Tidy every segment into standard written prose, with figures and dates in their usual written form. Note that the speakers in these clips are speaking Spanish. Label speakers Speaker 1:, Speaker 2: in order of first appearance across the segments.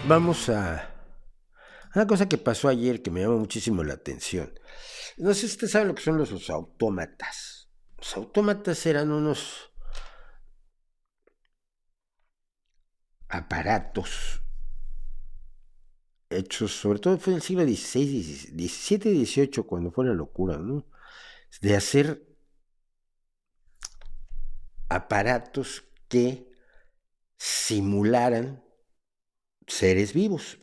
Speaker 1: Vamos a una cosa que pasó ayer que me llama muchísimo la atención. No sé si usted sabe lo que son los autómatas. Los autómatas eran unos aparatos hechos, sobre todo fue en el siglo XVI, XVII y XVIII, cuando fue la locura, ¿no? De hacer aparatos que simularan seres vivos.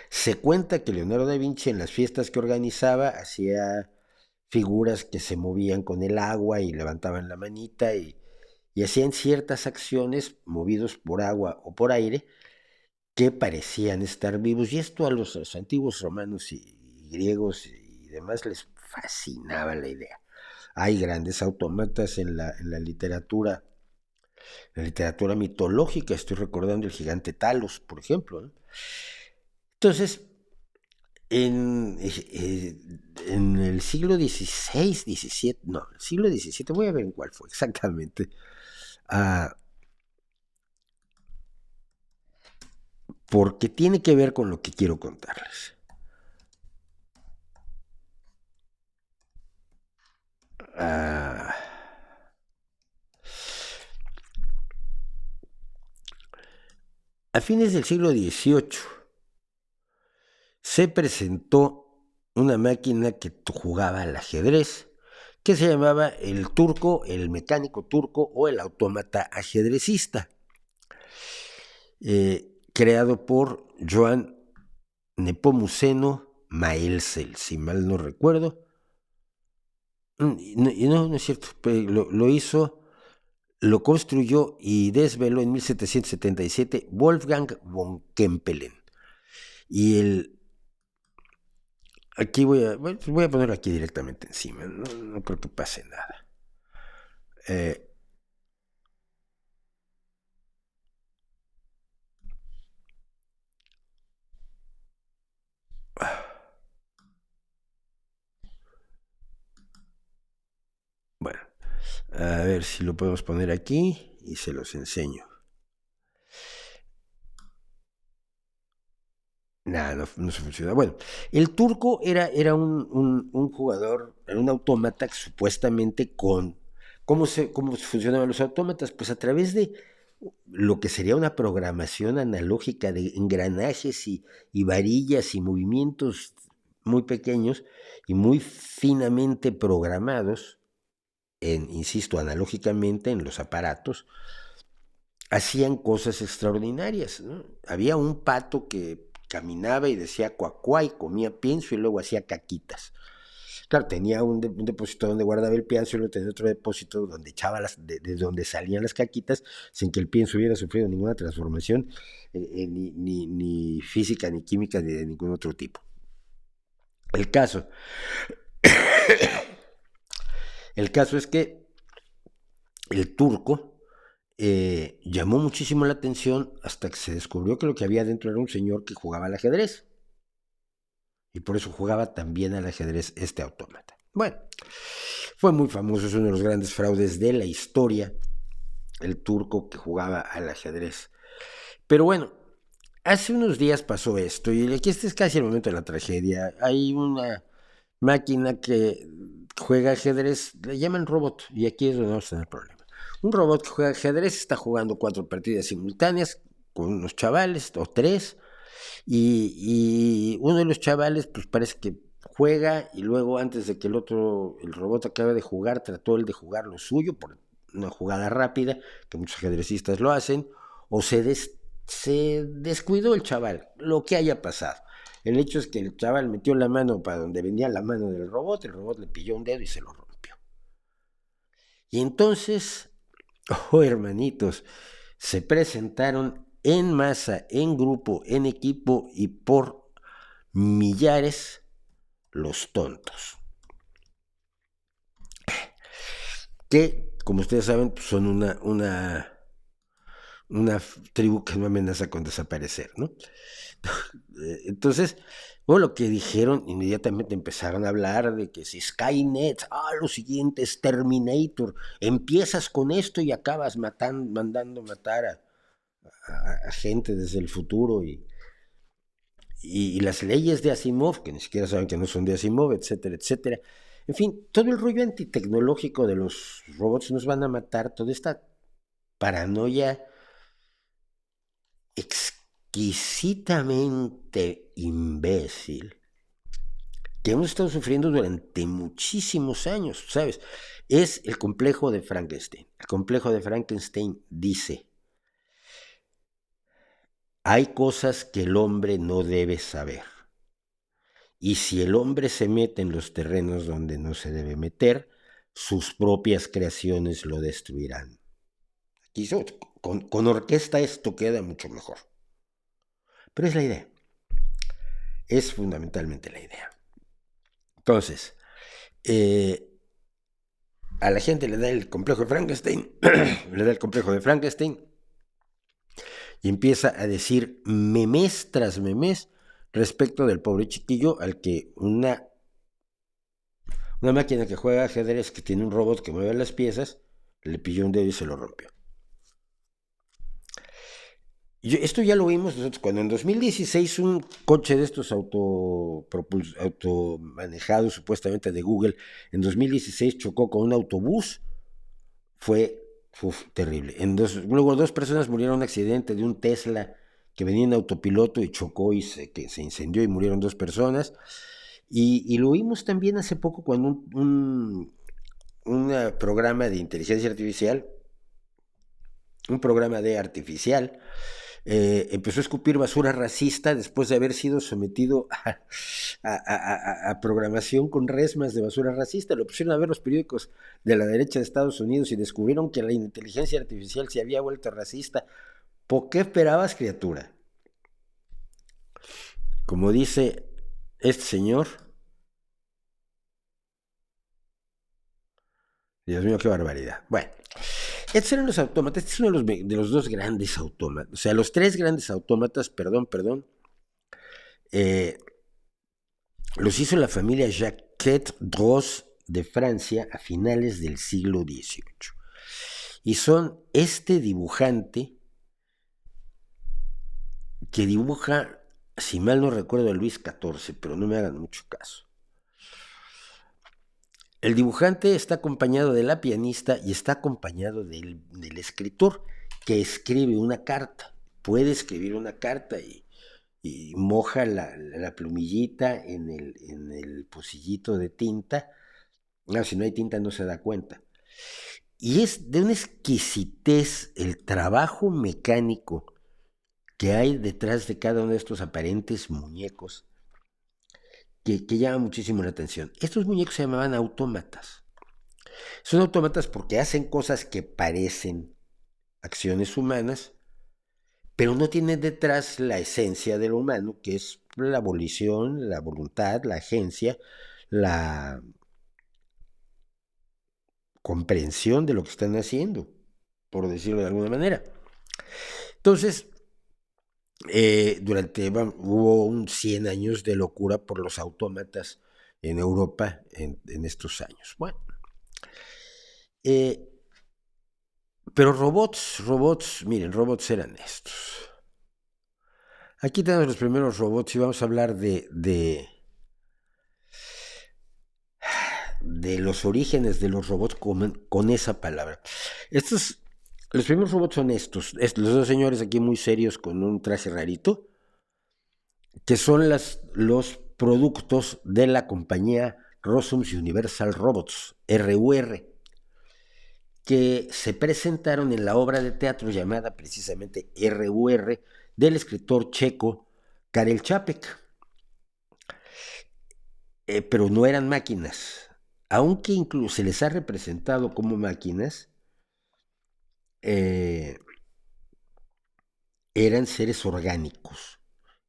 Speaker 1: Se cuenta que Leonardo da Vinci en las fiestas que organizaba hacía figuras que se movían con el agua y levantaban la manita y hacían ciertas acciones movidos por agua o por aire que parecían estar vivos. Y esto a los antiguos romanos y griegos y demás les fascinaba la idea. Hay grandes autómatas en la literatura mitológica. Estoy recordando el gigante Talos, por ejemplo, ¿no? Entonces, en, en el siglo XVI, XVII, no, el siglo XVII, voy a ver en cuál fue exactamente, ah, porque tiene que ver con lo que quiero contarles. Ah, a fines del siglo XVIII se presentó una máquina que jugaba al ajedrez, que se llamaba el turco, el mecánico turco o el autómata ajedrecista, creado por Joan Nepomuceno Maelzel, si mal no recuerdo. No es cierto, lo hizo, lo construyó y desveló en 1777 Wolfgang von Kempelen. Y aquí voy a ponerlo aquí directamente encima, no creo que pase nada. Eh, bueno, a ver si lo podemos poner aquí y se los enseño. Nada, no se funciona. Bueno, el turco era un jugador, era un autómata supuestamente con... ¿Cómo funcionaban los autómatas? Pues a través de lo que sería una programación analógica de engranajes y varillas y movimientos muy pequeños y muy finamente programados, insisto, analógicamente en los aparatos, hacían cosas extraordinarias, ¿no? Había un pato que caminaba y decía cuacuá y comía pienso y luego hacía caquitas. Claro, tenía un depósito donde guardaba el pienso y luego tenía otro depósito donde echaba de donde salían las caquitas sin que el pienso hubiera sufrido ninguna transformación, ni física, ni química, ni de ningún otro tipo. El caso, el caso es que el turco llamó muchísimo la atención hasta que se descubrió que lo que había dentro era un señor que jugaba al ajedrez. Y por eso jugaba también al ajedrez este autómata. Bueno, fue muy famoso, es uno de los grandes fraudes de la historia, el turco que jugaba al ajedrez. Pero bueno, hace unos días pasó esto, y aquí este es casi el momento de la tragedia. Hay una máquina que juega ajedrez, le llaman robot, y aquí es donde vamos a tener problema. Un robot que juega ajedrez está jugando 4 partidas simultáneas con unos chavales, o 3, y uno de los chavales, pues parece que juega y luego antes de que el robot acabe de jugar, trató él de jugar lo suyo por una jugada rápida, que muchos ajedrecistas lo hacen, o se descuidó el chaval, lo que haya pasado. El hecho es que el chaval metió la mano para donde venía la mano del robot, el robot le pilló un dedo y se lo rompió. Y entonces, oh hermanitos, se presentaron en masa, en grupo, en equipo y por millares los tontos, que como ustedes saben son una tribu que no amenaza con desaparecer, ¿no? Entonces, bueno, lo que dijeron, inmediatamente empezaron a hablar de que si Skynet, lo siguiente es Terminator, empiezas con esto y acabas mandando matar a gente desde el futuro y las leyes de Asimov, que ni siquiera saben que no son de Asimov, etcétera, etcétera. En fin, todo el rollo antitecnológico de los robots nos van a matar, toda esta paranoia exquisitamente imbécil que hemos estado sufriendo durante muchísimos años, ¿sabes? Es el complejo de Frankenstein. El complejo de Frankenstein dice, hay cosas que el hombre no debe saber. Y si el hombre se mete en los terrenos donde no se debe meter, sus propias creaciones lo destruirán. Y con orquesta esto queda mucho mejor. Pero es la idea. Es fundamentalmente la idea. Entonces, a la gente le da el complejo de Frankenstein, le da el complejo de Frankenstein y empieza a decir memés tras memés respecto del pobre chiquillo al que una máquina que juega ajedrez que tiene un robot que mueve las piezas le pilló un dedo y se lo rompió. Esto ya lo vimos nosotros cuando en 2016 un coche de estos automanejados supuestamente de Google en 2016 chocó con un autobús. Fue terrible. Luego 2 personas murieron en un accidente de un Tesla que venía en autopiloto y chocó y se incendió y murieron 2 personas. Y lo vimos también hace poco cuando un programa de inteligencia artificial, un programa de artificial, empezó a escupir basura racista después de haber sido sometido a programación con resmas de basura racista. Lo pusieron a ver los periódicos de la derecha de Estados Unidos y descubrieron que la inteligencia artificial se había vuelto racista. ¿Por qué esperabas, criatura? Como dice este señor, Dios mío, qué barbaridad. Bueno, estos eran los autómatas. Este es uno de los 2 grandes autómatas. O sea, los 3 grandes autómatas, perdón, los hizo la familia Jacquet Droz de Francia a finales del siglo XVIII. Y son este dibujante que dibuja, si mal no recuerdo, a Luis XIV, pero no me hagan mucho caso. El dibujante está acompañado de la pianista y está acompañado del escritor que escribe una carta. Puede escribir una carta y moja la plumillita en el pocillito de tinta. No, si no hay tinta no se da cuenta. Y es de una exquisitez el trabajo mecánico que hay detrás de cada uno de estos aparentes muñecos que llama muchísimo la atención. Estos muñecos se llamaban autómatas. Son autómatas porque hacen cosas que parecen acciones humanas, pero no tienen detrás la esencia de lo humano, que es la volición, la voluntad, la agencia, la comprensión de lo que están haciendo, por decirlo de alguna manera. Entonces, hubo un 100 años de locura por los autómatas en Europa en estos años. Bueno, pero miren, robots eran estos. Aquí tenemos los primeros robots y vamos a hablar de los orígenes de los robots con esa palabra. Los primeros robots son estos, los 2 señores aquí muy serios con un traje rarito, que son los productos de la compañía Rossums Universal Robots, RUR, que se presentaron en la obra de teatro llamada precisamente RUR del escritor checo Karel Čapek. Pero no eran máquinas, aunque incluso se les ha representado como máquinas, eran seres orgánicos,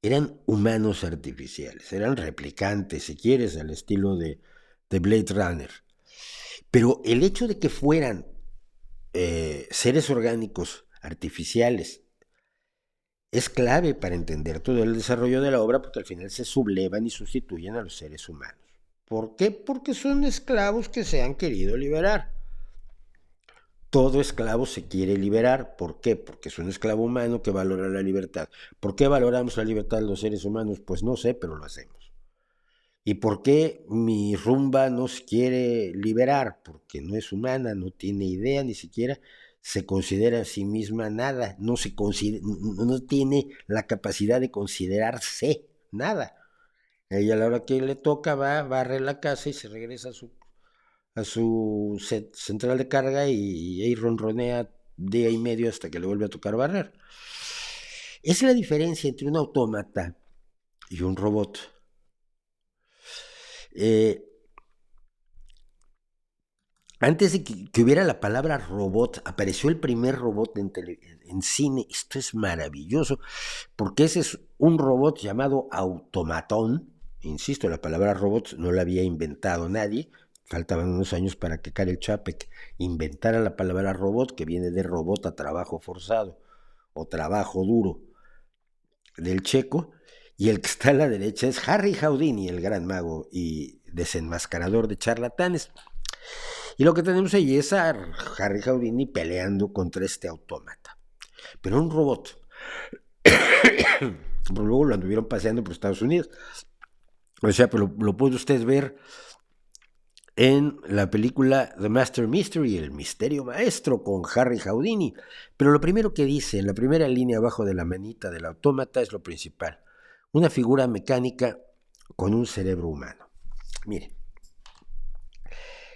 Speaker 1: eran humanos artificiales, eran replicantes, si quieres, al estilo de Blade Runner. Pero el hecho de que fueran seres orgánicos artificiales es clave para entender todo el desarrollo de la obra, porque al final se sublevan y sustituyen a los seres humanos. ¿Por qué? Porque son esclavos que se han querido liberar. todo esclavo se quiere liberar. ¿Por qué? Porque es un esclavo humano que valora la libertad. ¿Por qué valoramos la libertad de los seres humanos? Pues no sé, pero lo hacemos. ¿Y por qué mi rumba no se quiere liberar? Porque no es humana, no tiene idea, ni siquiera se considera a sí misma nada, no tiene la capacidad de considerarse nada. Ella a la hora que le toca va, barre la casa y se regresa a su central de carga y ahí ronronea día y medio hasta que le vuelve a tocar barrer. Es la diferencia entre un autómata y un robot. Eh, Antes de que hubiera la palabra robot, apareció el primer robot en cine. Esto es maravilloso, porque ese es un robot llamado Automatón. Insisto, la palabra robot no la había inventado nadie. Faltaban unos años para que Karel Čapek inventara la palabra robot, que viene de robot a trabajo forzado o trabajo duro, del checo. Y el que está a la derecha es Harry Houdini, el gran mago y desenmascarador de charlatanes. Y lo que tenemos ahí es a Harry Houdini peleando contra este autómata. Pero un robot. Pero luego lo anduvieron paseando por Estados Unidos. O sea, pues lo puede usted ver en la película The Master Mystery, el misterio maestro, con Harry Houdini. Pero lo primero que dice en la primera línea abajo de la manita del autómata es lo principal. Una figura mecánica con un cerebro humano. Miren,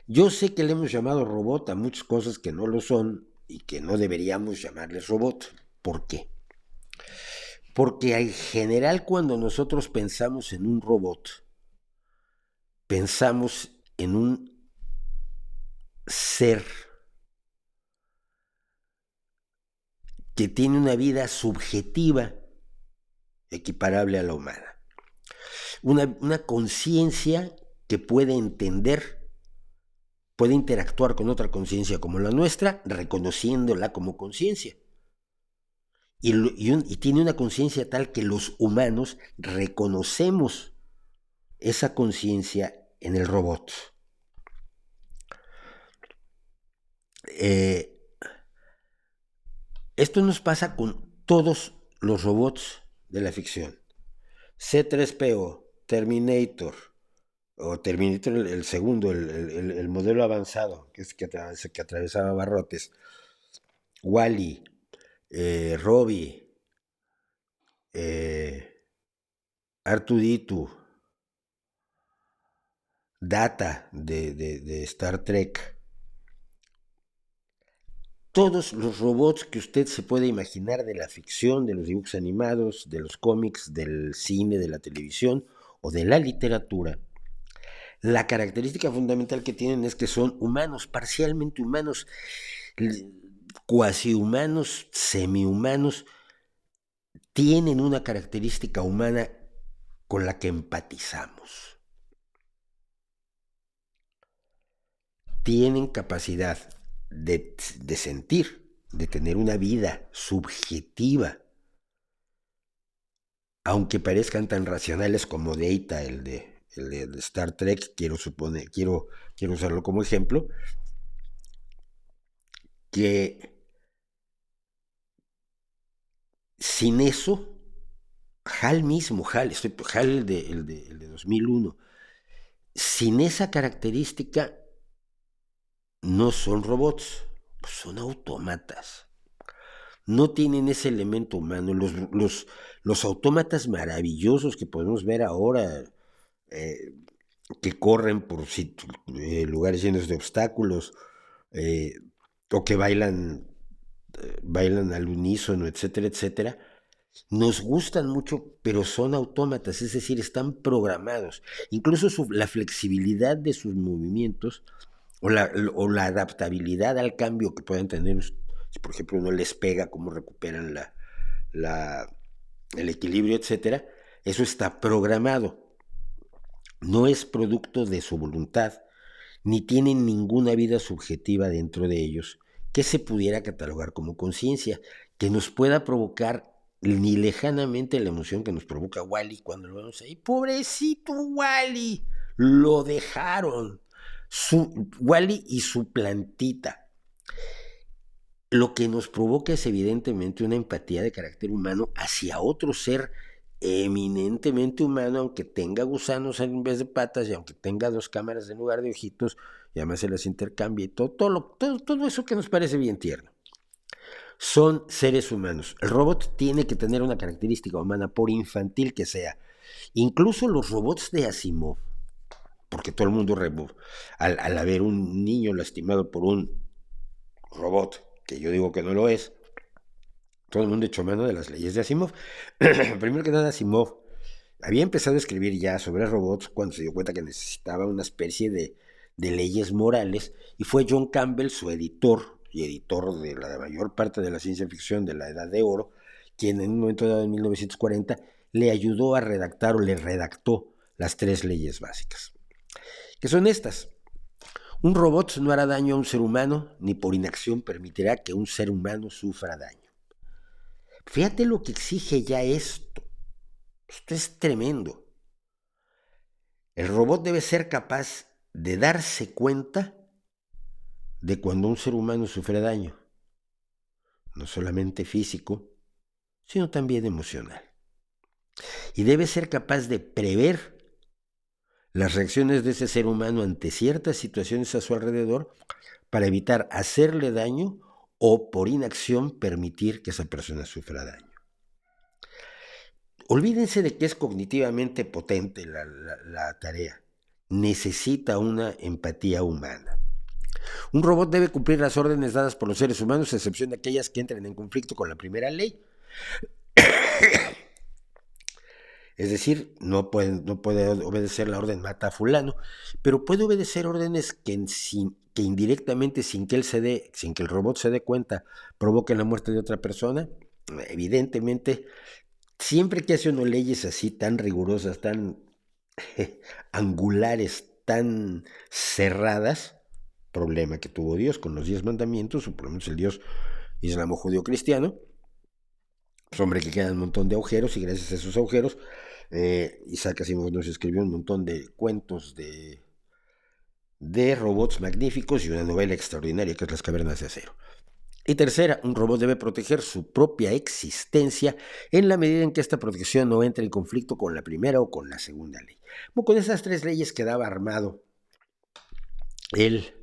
Speaker 1: yo sé que le hemos llamado robot a muchas cosas que no lo son y que no deberíamos llamarles robot. ¿Por qué? Porque en general cuando nosotros pensamos en un robot, pensamos en un ser que tiene una vida subjetiva equiparable a la humana. Una conciencia que puede entender, puede interactuar con otra conciencia como la nuestra, reconociéndola como conciencia. Y tiene una conciencia tal que los humanos reconocemos esa conciencia en el robot. Esto nos pasa con todos los robots de la ficción. C3PO, Terminator, o Terminator el segundo, el modelo avanzado, que es que atravesaba barrotes, Wally, Robbie, R2D2, Data de Star Trek. Todos los robots que usted se puede imaginar de la ficción, de los dibujos animados, de los cómics, del cine, de la televisión o de la literatura, la característica fundamental que tienen es que son humanos, parcialmente humanos, cuasi humanos, semi-humanos, tienen una característica humana con la que empatizamos. Tienen capacidad de sentir, de tener una vida subjetiva, aunque parezcan tan racionales como Data, el de Star Trek, quiero usarlo como ejemplo, que sin eso, HAL mismo, HAL el de 2001, sin esa característica no son robots, son autómatas. No tienen ese elemento humano. Los autómatas maravillosos que podemos ver ahora, eh, que corren por lugares llenos de obstáculos, eh, o que bailan al unísono, etcétera, etcétera, nos gustan mucho, pero son autómatas, es decir, están programados. Incluso la flexibilidad de sus movimientos o la adaptabilidad al cambio que pueden tener, si por ejemplo uno les pega, cómo recuperan la, el equilibrio, etcétera, eso está programado. No es producto de su voluntad, ni tienen ninguna vida subjetiva dentro de ellos que se pudiera catalogar como conciencia, que nos pueda provocar ni lejanamente la emoción que nos provoca Wally cuando lo vemos ahí. ¡Pobrecito Wally! Lo dejaron. Wally y su plantita. lo que nos provoca es evidentemente una empatía de carácter humano hacia otro ser eminentemente humano, aunque tenga gusanos en vez de patas y aunque tenga dos cámaras en lugar de ojitos, y además se las intercambia y todo eso que nos parece bien tierno. Son seres humanos. El robot tiene que tener una característica humana, por infantil que sea. Incluso los robots de Asimov, porque todo el mundo, al haber un niño lastimado por un robot, que yo digo que no lo es, todo el mundo echó mano de las leyes de Asimov. Primero que nada, Asimov había empezado a escribir ya sobre robots cuando se dio cuenta que necesitaba una especie de leyes morales, y fue John Campbell, su editor y editor de la mayor parte de la ciencia ficción de la Edad de Oro, quien en un momento dado en 1940 le ayudó a redactar o le redactó las tres leyes básicas, que son estas. Un robot no hará daño a un ser humano, ni por inacción permitirá que un ser humano sufra daño. Fíjate lo que exige ya esto. Esto es tremendo. El robot debe ser capaz de darse cuenta de cuando un ser humano sufre daño, no solamente físico, sino también emocional. Y debe ser capaz de prever las reacciones de ese ser humano ante ciertas situaciones a su alrededor para evitar hacerle daño o, por inacción, permitir que esa persona sufra daño. Olvídense de que es cognitivamente potente la tarea. Necesita una empatía humana. Un robot debe cumplir las órdenes dadas por los seres humanos, a excepción de aquellas que entren en conflicto con la primera ley. Es decir, no puede obedecer la orden mata a fulano, pero puede obedecer órdenes que indirectamente, sin que el robot se dé cuenta, provoquen la muerte de otra persona. Evidentemente, siempre que hace uno leyes así tan rigurosas, tan angulares, tan cerradas, problema que tuvo Dios con los 10 mandamientos, o por lo menos el Dios islamo-judío-cristiano, pues hombre, que quedan un montón de agujeros, y gracias a esos agujeros, Isaac Asimov nos escribió un montón de cuentos de robots magníficos y una novela extraordinaria que es Las cavernas de acero. Y tercera, un robot debe proteger su propia existencia en la medida en que esta protección no entre en conflicto con la primera o con la segunda ley. Bueno, con esas tres leyes quedaba armado el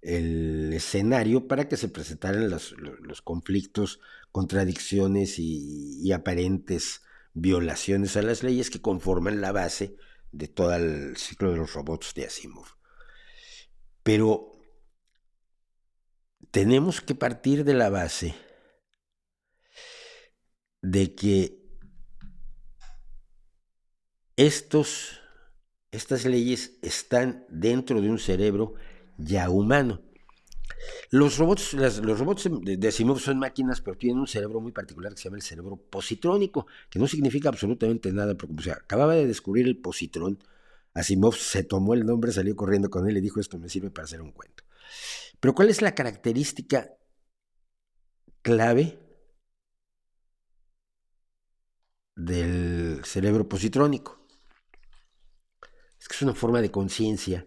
Speaker 1: escenario para que se presentaran los conflictos, contradicciones y aparentes violaciones a las leyes que conforman la base de todo el ciclo de los robots de Asimov. Pero tenemos que partir de la base de que estas leyes están dentro de un cerebro ya humano. Los robots de Asimov son máquinas, pero tienen un cerebro muy particular que se llama el cerebro positrónico, que no significa absolutamente nada, porque acababa de descubrir el positrón. Asimov se tomó el nombre, salió corriendo con él y dijo: esto me sirve para hacer un cuento. Pero ¿cuál es la característica clave del cerebro positrónico? Es que es una forma de conciencia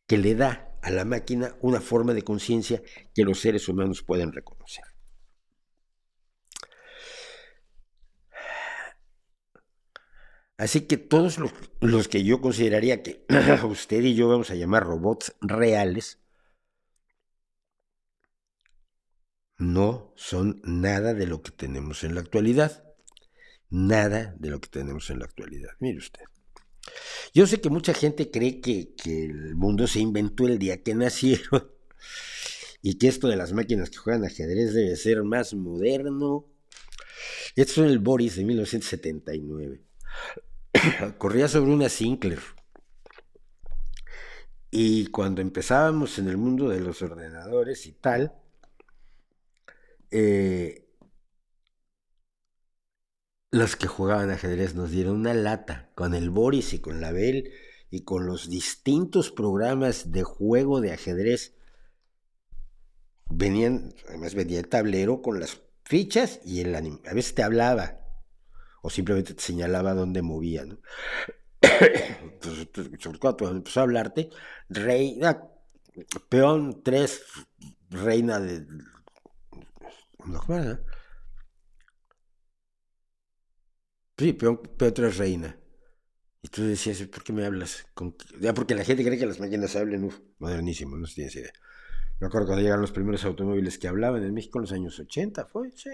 Speaker 1: que le da a la máquina una forma de conciencia que los seres humanos pueden reconocer. Así que todos los que yo consideraría que usted y yo vamos a llamar robots reales, no son nada de lo que tenemos en la actualidad. Nada de lo que tenemos en la actualidad. Mire usted. Yo sé que mucha gente cree que el mundo se inventó el día que nacieron y que esto de las máquinas que juegan ajedrez debe ser más moderno. Esto es el Boris de 1979. Corría sobre una Sinclair. Y cuando empezábamos en el mundo de los ordenadores y tal, los que jugaban ajedrez nos dieron una lata con el Boris y con la Bell y con los distintos programas de juego de ajedrez. Además venía el tablero con las fichas y a veces te hablaba o simplemente te señalaba dónde movía, ¿no? Entonces, sobre todo cuando empezó a hablarte, reina, peón 3, reina de Un Doc más, ¿eh? Sí, Petra es reina. Y tú decías, ¿por qué me hablas? Ya porque la gente cree que las máquinas hablan, modernísimo, no se tienes idea. Me acuerdo cuando llegaron los primeros automóviles que hablaban en México en los años 80, fue, sí.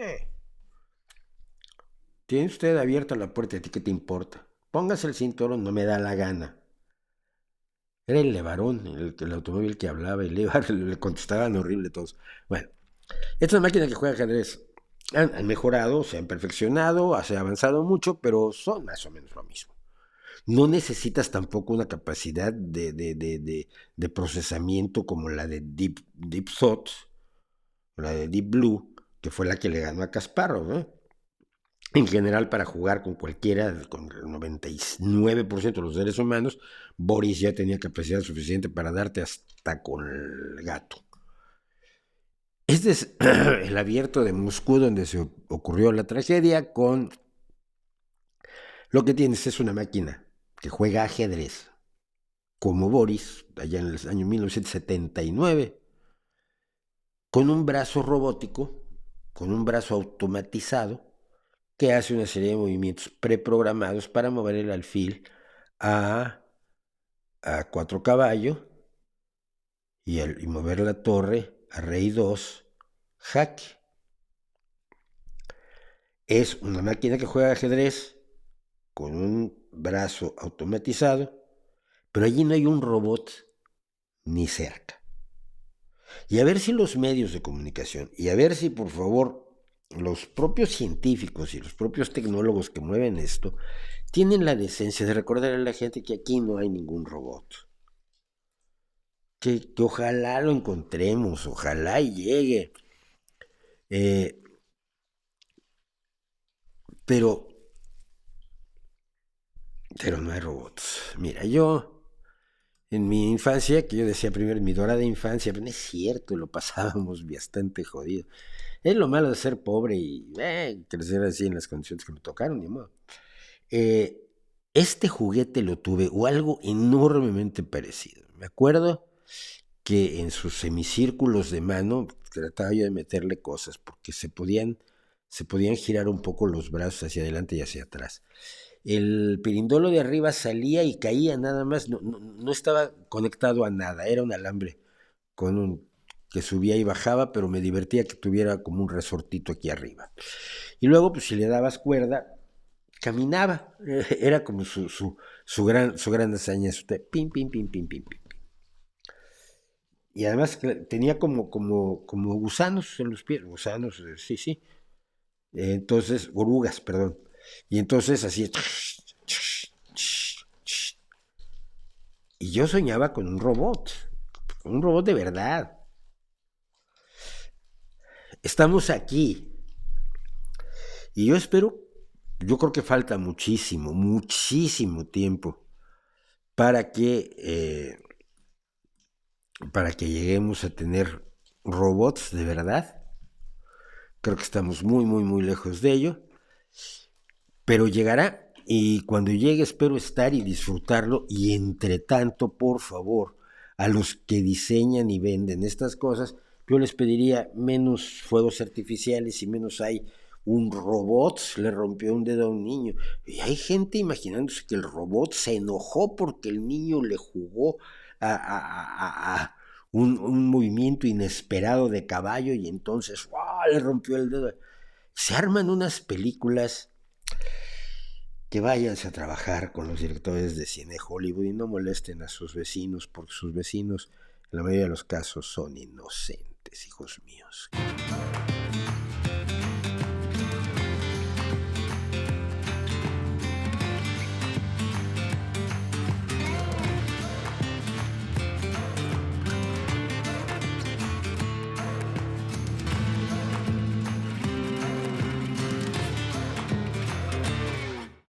Speaker 1: Tiene usted abierta la puerta, ¿a ti qué te importa? Póngase el cinturón, no me da la gana. Era el Levarón, el automóvil que hablaba, y le contestaban horrible todos. Bueno, esta es una máquina que juega ajedrez. Han mejorado, se han perfeccionado, se ha avanzado mucho, pero son más o menos lo mismo. No necesitas tampoco una capacidad de procesamiento como la de Deep Thought, la de Deep Blue, que fue la que le ganó a Kasparov, ¿eh? En general, para jugar con cualquiera, con el 99% de los seres humanos, Boris ya tenía capacidad suficiente para darte hasta con el gato. Este es el abierto de Moscú donde se ocurrió la tragedia. Con lo que tienes es una máquina que juega ajedrez, como Boris, allá en el año 1979, con un brazo robótico, con un brazo automatizado, que hace una serie de movimientos preprogramados para mover el alfil a 4 caballos y mover la torre a rey 2, jaque. Es una máquina que juega ajedrez con un brazo automatizado, pero allí no hay un robot ni cerca. Y a ver si los medios de comunicación, y a ver si por favor los propios científicos y los propios tecnólogos que mueven esto, tienen la decencia de recordar a la gente que aquí no hay ningún robot. Que ojalá lo encontremos, ojalá y llegue. Pero no hay robots. Mira, yo en mi infancia, que yo decía primero, en mi dorada infancia, pero no es cierto, lo pasábamos bastante jodido. Es lo malo de ser pobre y crecer así en las condiciones que me tocaron, ni modo. Eh, este juguete lo tuve, o algo enormemente parecido. Me acuerdo que en sus semicírculos de mano trataba yo de meterle cosas, porque se podían girar un poco los brazos hacia adelante y hacia atrás. El pirindolo de arriba salía y caía nada más, no estaba conectado a nada, era un alambre con un que subía y bajaba, pero me divertía que tuviera como un resortito aquí arriba. Y luego, pues si le dabas cuerda, caminaba. Era como su gran hazaña. Pim, pim, pim, pim, pim, pim. Y además tenía como gusanos en los pies, gusanos, sí, sí. Entonces, orugas, perdón. Y entonces así, y yo soñaba con un robot de verdad. Estamos aquí. Y yo creo que falta muchísimo, muchísimo tiempo para para que lleguemos a tener robots de verdad. Creo que estamos muy, muy, muy lejos de ello. Pero llegará, y cuando llegue espero estar y disfrutarlo. Y entre tanto, por favor, a los que diseñan y venden estas cosas, yo les pediría menos fuegos artificiales y menos hay un robot le rompió un dedo a un niño. Y hay gente imaginándose que el robot se enojó porque el niño le jugó a un movimiento inesperado de caballo y entonces ¡wow! Le rompió el dedo. Se arman unas películas. Que váyanse a trabajar con los directores de cine de Hollywood y no molesten a sus vecinos, porque sus vecinos, en la mayoría de los casos, son inocentes, hijos míos.